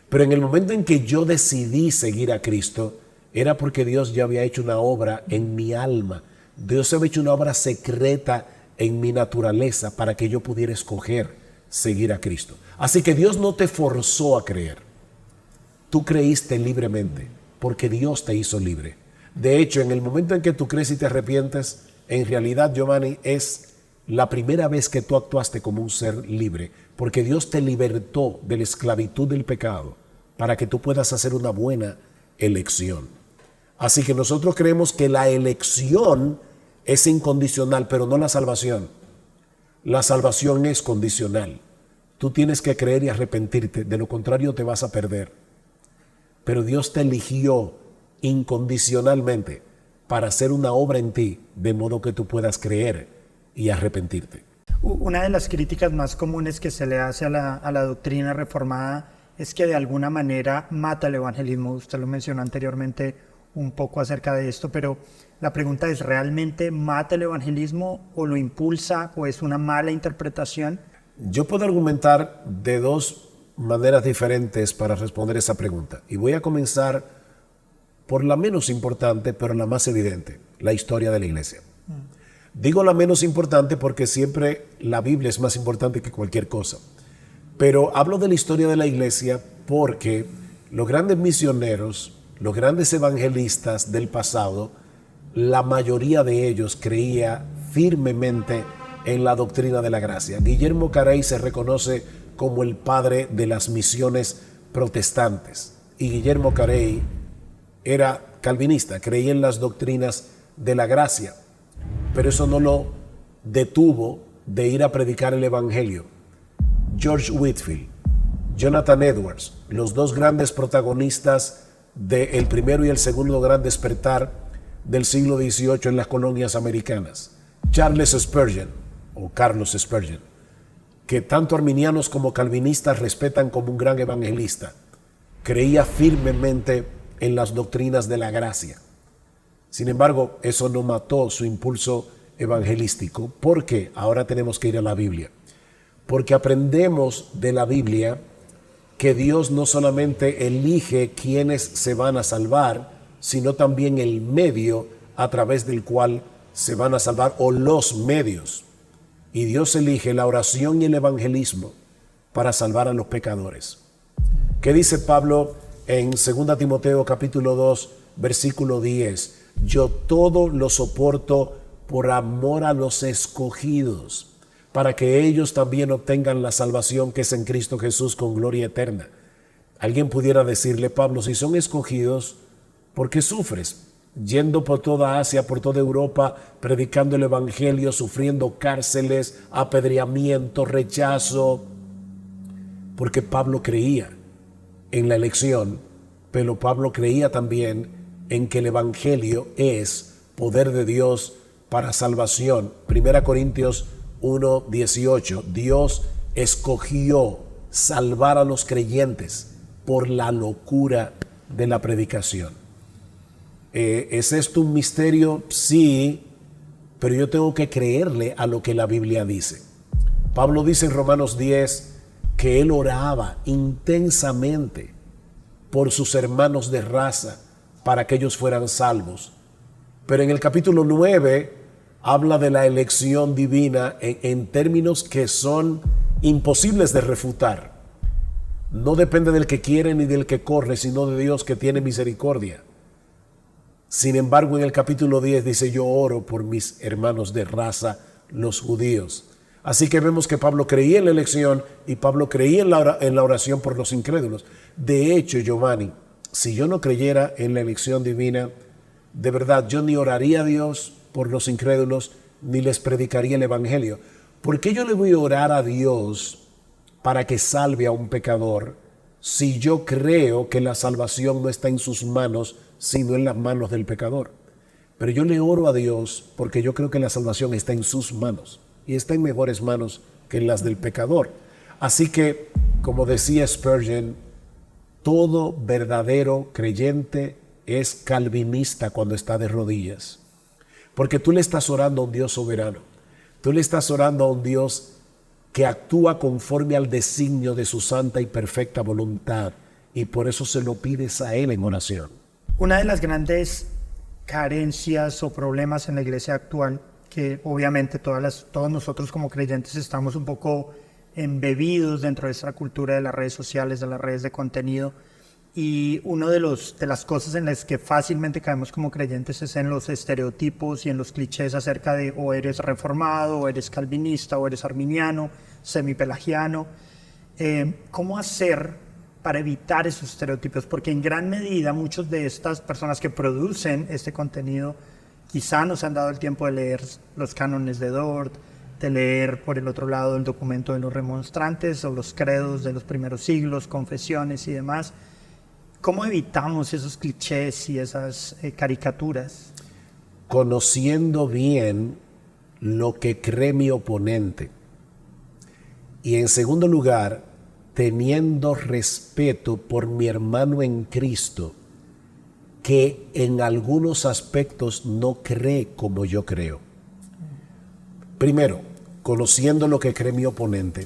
Pero en el momento en que yo decidí seguir a Cristo, era porque Dios ya había hecho una obra en mi alma. Dios había hecho una obra secreta en mi naturaleza para que yo pudiera escoger seguir a Cristo. Así que Dios no te forzó a creer. Tú creíste libremente porque Dios te hizo libre. De hecho, en el momento en que tú crees y te arrepientes, en realidad, Giovanni, es la primera vez que tú actuaste como un ser libre, porque Dios te libertó de la esclavitud del pecado para que tú puedas hacer una buena elección. Así que nosotros creemos que la elección es incondicional, pero no la salvación. La salvación es condicional. Tú tienes que creer y arrepentirte, de lo contrario te vas a perder. Pero Dios te eligió incondicionalmente para hacer una obra en ti, de modo que tú puedas creer y arrepentirte. Una de las críticas más comunes que se le hace a la doctrina reformada es que de alguna manera mata el evangelismo. Usted lo mencionó anteriormente un poco acerca de esto, pero la pregunta es, ¿realmente mata el evangelismo o lo impulsa o es una mala interpretación? Yo puedo argumentar de dos maneras diferentes para responder esa pregunta. Y voy a comenzar por la menos importante, pero la más evidente, la historia de la iglesia. Digo la menos importante porque siempre la Biblia es más importante que cualquier cosa. Pero hablo de la historia de la iglesia porque los grandes misioneros, los grandes evangelistas del pasado, la mayoría de ellos creía firmemente en la doctrina de la gracia. Guillermo Carey se reconoce como el padre de las misiones protestantes. Y Guillermo Carey era calvinista, creía en las doctrinas de la gracia. Pero eso no lo detuvo de ir a predicar el evangelio. George Whitefield, Jonathan Edwards, los dos grandes protagonistas del primero y el segundo gran despertar del siglo XVIII en las colonias americanas. Charles Spurgeon, o Carlos Spurgeon, que tanto arminianos como calvinistas respetan como un gran evangelista, creía firmemente en las doctrinas de la gracia. Sin embargo, eso no mató su impulso evangelístico, porque ahora tenemos que ir a la Biblia. Porque aprendemos de la Biblia que Dios no solamente elige quienes se van a salvar, sino también el medio a través del cual se van a salvar, o los medios. Y Dios elige la oración y el evangelismo para salvar a los pecadores. ¿Qué dice Pablo en 2 Timoteo capítulo 2, versículo 10? Yo todo lo soporto por amor a los escogidos, para que ellos también obtengan la salvación que es en Cristo Jesús con gloria eterna. Alguien pudiera decirle, Pablo, si son escogidos, ¿por qué sufres? Yendo por toda Asia, por toda Europa, predicando el evangelio, sufriendo cárceles, apedreamiento, rechazo. Porque Pablo creía en la elección, pero Pablo creía también en que el evangelio es poder de Dios para salvación. 1 Corintios 1:18, Dios escogió salvar a los creyentes por la locura de la predicación. ¿Es esto un misterio? Sí, pero yo tengo que creerle a lo que la Biblia dice. Pablo dice en Romanos 10 que él oraba intensamente por sus hermanos de raza para que ellos fueran salvos. Pero en el capítulo 9 habla de la elección divina en términos que son imposibles de refutar. No depende del que quiere ni del que corre, sino de Dios que tiene misericordia. Sin embargo, en el capítulo 10 dice, yo oro por mis hermanos de raza, los judíos. Así que vemos que Pablo creía en la elección y Pablo creía en la oración por los incrédulos. De hecho, Giovanni, si yo no creyera en la elección divina, de verdad, yo ni oraría a Dios por los incrédulos, ni les predicaría el evangelio. ¿Por qué yo le voy a orar a Dios para que salve a un pecador si yo creo que la salvación no está en sus manos, sino en las manos del pecador? Pero yo le oro a Dios porque yo creo que la salvación está en sus manos y está en mejores manos que en las del pecador. Así que, como decía Spurgeon, todo verdadero creyente es calvinista cuando está de rodillas. Porque tú le estás orando a un Dios soberano. Tú le estás orando a un Dios que actúa conforme al designio de su santa y perfecta voluntad. Y por eso se lo pides a Él en oración. Una de las grandes carencias o problemas en la iglesia actual, que obviamente todos nosotros como creyentes estamos un poco embebidos dentro de esta cultura de las redes sociales, de las redes de contenido, y una de las cosas en las que fácilmente caemos como creyentes es en los estereotipos y en los clichés acerca de o eres reformado, o eres calvinista, o eres arminiano, semipelagiano. ¿Cómo hacer para evitar esos estereotipos? Porque en gran medida muchas de estas personas que producen este contenido quizá no se han dado el tiempo de leer los cánones de Dort, de leer por el otro lado el documento de los remonstrantes o los credos de los primeros siglos, confesiones y demás. ¿Cómo evitamos esos clichés y esas caricaturas? Conociendo bien lo que cree mi oponente. Y en segundo lugar, teniendo respeto por mi hermano en Cristo, que en algunos aspectos no cree como yo creo. Primero, conociendo lo que cree mi oponente.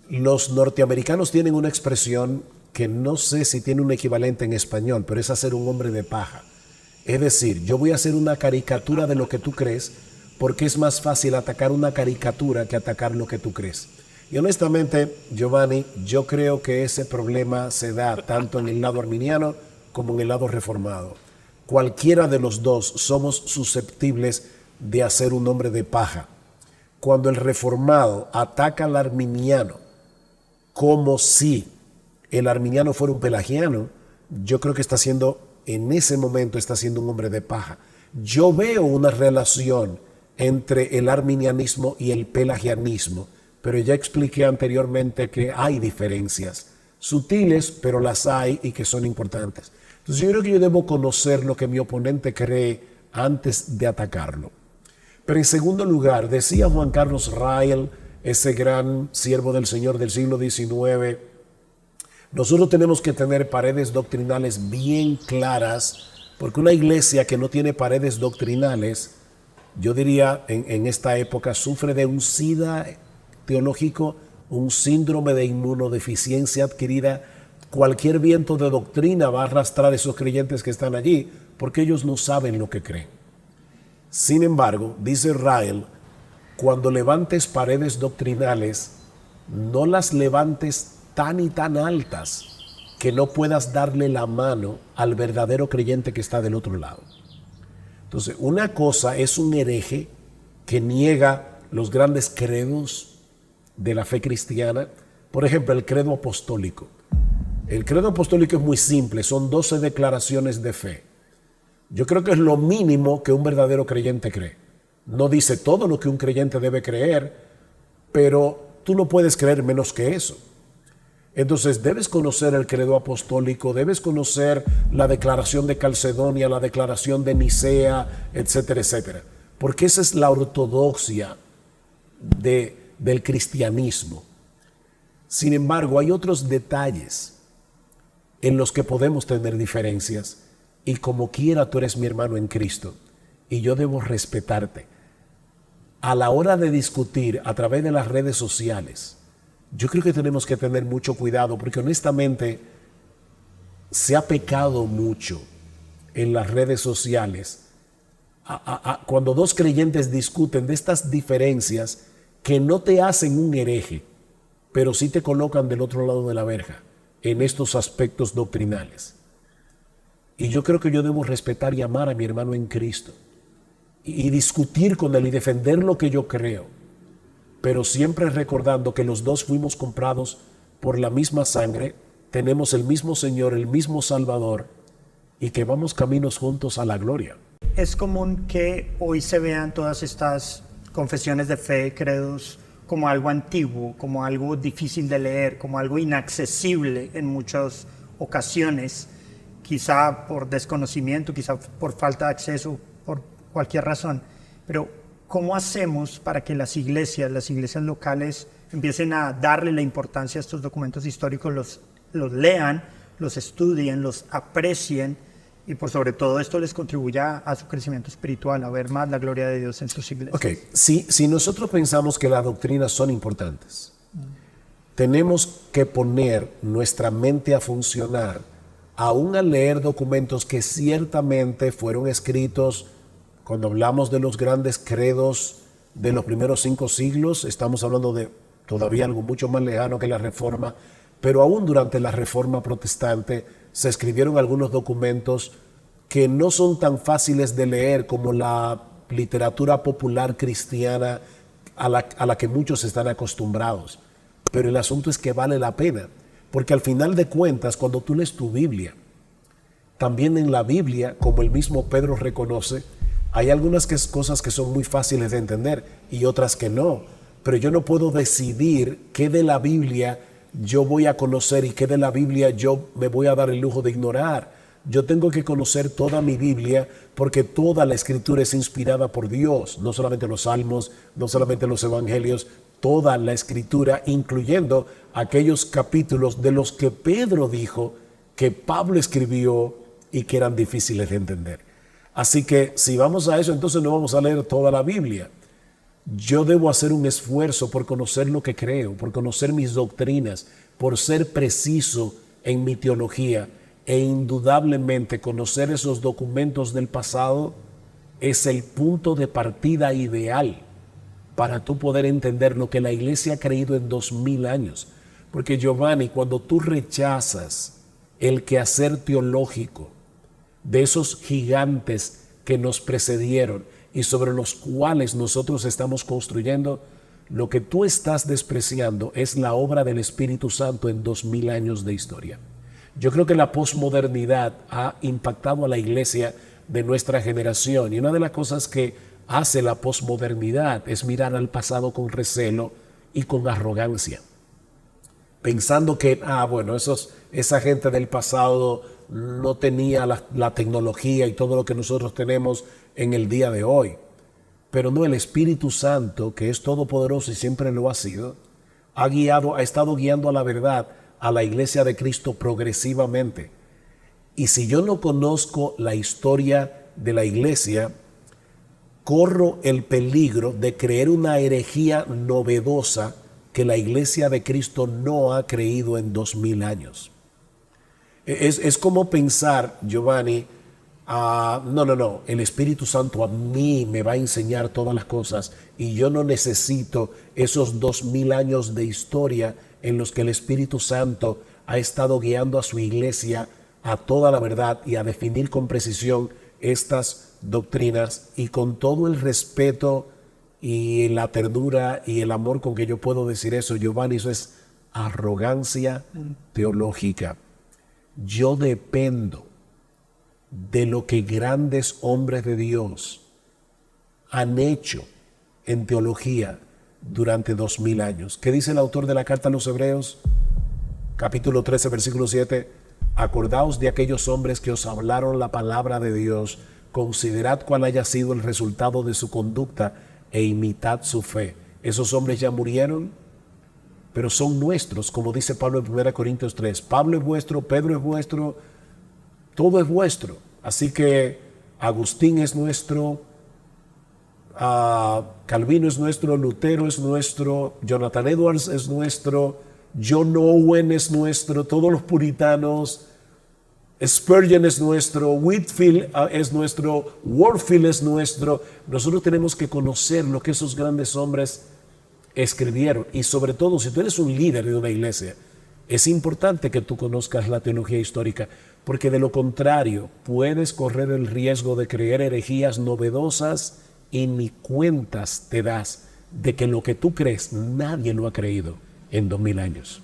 Los norteamericanos tienen una expresión que no sé si tiene un equivalente en español, pero es hacer un hombre de paja. Es decir, yo voy a hacer una caricatura de lo que tú crees porque es más fácil atacar una caricatura que atacar lo que tú crees. Y honestamente, Giovanni, yo creo que ese problema se da tanto en el lado arminiano como en el lado reformado. Cualquiera de los dos somos susceptibles de hacer un hombre de paja. Cuando el reformado ataca al arminiano como si el arminiano fuera un pelagiano, yo creo que en ese momento está siendo un hombre de paja. Yo veo una relación entre el arminianismo y el pelagianismo, pero ya expliqué anteriormente que hay diferencias sutiles, pero las hay y que son importantes. Entonces yo creo que yo debo conocer lo que mi oponente cree antes de atacarlo. Pero en segundo lugar, decía Juan Carlos Rael, ese gran siervo del Señor del siglo XIX, nosotros tenemos que tener paredes doctrinales bien claras, porque una iglesia que no tiene paredes doctrinales, yo diría en esta época, sufre de un SIDA teológico, un síndrome de inmunodeficiencia adquirida. Cualquier viento de doctrina va a arrastrar a esos creyentes que están allí, porque ellos no saben lo que creen. Sin embargo, dice Rael, cuando levantes paredes doctrinales, no las levantes tan y tan altas que no puedas darle la mano al verdadero creyente que está del otro lado. Entonces, una cosa es un hereje que niega los grandes credos de la fe cristiana. Por ejemplo, el credo apostólico. El credo apostólico es muy simple, son 12 declaraciones de fe. Yo creo que es lo mínimo que un verdadero creyente cree. No dice todo lo que un creyente debe creer, pero tú no puedes creer menos que eso. Entonces debes conocer el credo apostólico, debes conocer la declaración de Calcedonia, la declaración de Nicea, etcétera, etcétera. Porque esa es la ortodoxia del cristianismo. Sin embargo, hay otros detalles en los que podemos tener diferencias, y como quiera tú eres mi hermano en Cristo y yo debo respetarte. A la hora de discutir a través de las redes sociales, yo creo que tenemos que tener mucho cuidado, porque honestamente se ha pecado mucho en las redes sociales cuando dos creyentes discuten de estas diferencias que no te hacen un hereje, pero sí te colocan del otro lado de la verja en estos aspectos doctrinales. Y yo creo que yo debo respetar y amar a mi hermano en Cristo y discutir con él y defender lo que yo creo, pero siempre recordando que los dos fuimos comprados por la misma sangre, tenemos el mismo Señor, el mismo Salvador, y que vamos caminos juntos a la gloria. Es común que hoy se vean todas estas confesiones de fe, credos, como algo antiguo, como algo difícil de leer, como algo inaccesible en muchas ocasiones, quizá por desconocimiento, quizá por falta de acceso, por cualquier razón. Pero ¿cómo hacemos para que las iglesias locales empiecen a darle la importancia a estos documentos históricos, los lean, los estudien, los aprecien, y por sobre todo esto les contribuya a su crecimiento espiritual, a ver más la gloria de Dios en sus iglesias? Ok, si nosotros pensamos que las doctrinas son importantes, tenemos que poner nuestra mente a funcionar, aún al leer documentos que ciertamente fueron escritos. Cuando hablamos de los grandes credos de los primeros 5 siglos, estamos hablando de todavía algo mucho más lejano que la Reforma, pero aún durante la Reforma protestante se escribieron algunos documentos que no son tan fáciles de leer como la literatura popular cristiana a la que muchos están acostumbrados. Pero el asunto es que vale la pena, porque al final de cuentas, cuando tú lees tu Biblia, también en la Biblia, como el mismo Pedro reconoce, hay algunas cosas que son muy fáciles de entender y otras que no. Pero yo no puedo decidir qué de la Biblia yo voy a conocer y qué de la Biblia yo me voy a dar el lujo de ignorar. Yo tengo que conocer toda mi Biblia, porque toda la Escritura es inspirada por Dios. No solamente los Salmos, no solamente los Evangelios, toda la Escritura, incluyendo aquellos capítulos de los que Pedro dijo que Pablo escribió y que eran difíciles de entender. Así que si vamos a eso, entonces no vamos a leer toda la Biblia. Yo debo hacer un esfuerzo por conocer lo que creo, por conocer mis doctrinas, por ser preciso en mi teología, e indudablemente conocer esos documentos del pasado es el punto de partida ideal para tú poder entender lo que la iglesia ha creído en 2000 años. Porque Giovanni, cuando tú rechazas el quehacer teológico de esos gigantes que nos precedieron y sobre los cuales nosotros estamos construyendo, lo que tú estás despreciando es la obra del Espíritu Santo en 2000 años de historia. Yo creo que la posmodernidad ha impactado a la iglesia de nuestra generación, y una de las cosas que hace la posmodernidad es mirar al pasado con recelo y con arrogancia, pensando que, bueno, esa gente del pasado no tenía la tecnología y todo lo que nosotros tenemos en el día de hoy. Pero no, el Espíritu Santo, que es todopoderoso y siempre lo ha sido, ha estado guiando a la verdad a la iglesia de Cristo progresivamente. Y si yo no conozco la historia de la iglesia, corro el peligro de creer una herejía novedosa que la iglesia de Cristo no ha creído en 2000 años. Es como pensar, Giovanni, no, el Espíritu Santo a mí me va a enseñar todas las cosas y yo no necesito esos 2000 años de historia en los que el Espíritu Santo ha estado guiando a su iglesia a toda la verdad y a definir con precisión estas doctrinas. Y con todo el respeto y la ternura y el amor con que yo puedo decir eso, Giovanni, eso es arrogancia teológica. Yo dependo de lo que grandes hombres de Dios han hecho en teología durante 2000 años. ¿Qué dice el autor de la carta a los Hebreos? Capítulo 13, versículo 7. Acordaos de aquellos hombres que os hablaron la palabra de Dios, considerad cuál haya sido el resultado de su conducta e imitad su fe. Esos hombres ya murieron, pero son nuestros, como dice Pablo en 1 Corintios 3. Pablo es vuestro, Pedro es vuestro, todo es vuestro. Así que Agustín es nuestro, Calvino es nuestro, Lutero es nuestro, Jonathan Edwards es nuestro, John Owen es nuestro, todos los puritanos, Spurgeon es nuestro, Whitefield es nuestro, Warfield es nuestro. Nosotros tenemos que conocer lo que esos grandes hombres escribieron, y sobre todo si tú eres un líder de una iglesia, es importante que tú conozcas la teología histórica, porque de lo contrario puedes correr el riesgo de creer herejías novedosas y ni cuentas te das de que lo que tú crees nadie lo ha creído en 2000 años.